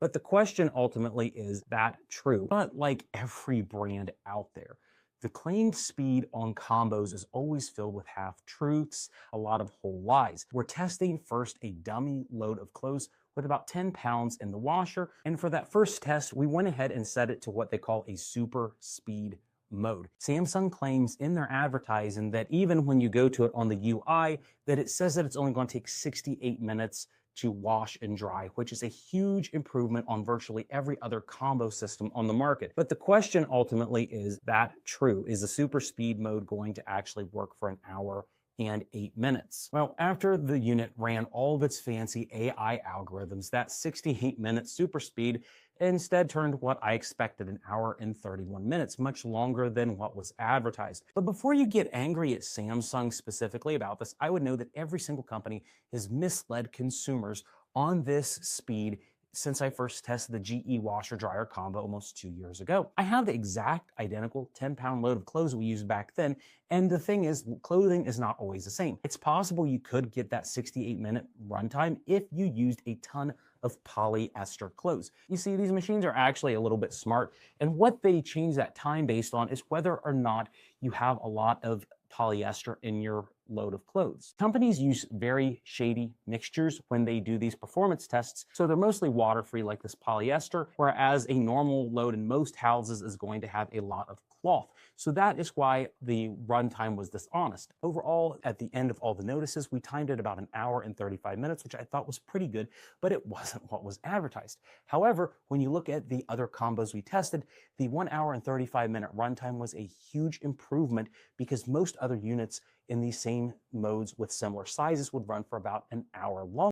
But the question ultimately is that true? But like every brand out there, the claimed speed on combos is always filled with half truths, a lot of whole lies. We're testing first a dummy load of clothes with about 10 pounds in the washer. And for that first test, we went ahead and set it to what they call a super speed mode. Samsung claims in their advertising that even when you go to it on the UI, that it says that it's only going to take 68 minutes to wash and dry, which is a huge improvement on virtually every other combo system on the market. But the question ultimately is that true? Is the super speed mode going to actually work for an hour and 8 minutes? Well, after the unit ran all of its fancy AI algorithms, that 68-minute super speed instead turned what I expected, an hour and 31 minutes, much longer than what was advertised. But before you get angry at Samsung specifically about this, I would know that every single company has misled consumers on this speed since I first tested the GE washer dryer combo almost 2 years ago. I have the exact identical 10-pound load of clothes we used back then, and the thing is, clothing is not always the same. It's possible you could get that 68-minute runtime if you used a ton of polyester clothes. You see, these machines are actually a little bit smart, and what they change that time based on is whether or not you have a lot of polyester in your load of clothes. Companies use very shady mixtures when they do these performance tests, so they're mostly water-free like this polyester, whereas a normal load in most houses is going to have a lot of cloth. So that is why the runtime was dishonest. Overall, at the end of all the notices, we timed it about an hour and 35 minutes, which I thought was pretty good, but it wasn't what was advertised. However, when you look at the other combos we tested, the 1 hour and 35-minute runtime was a huge improvement because most other units in these same modes with similar sizes would run for about an hour long.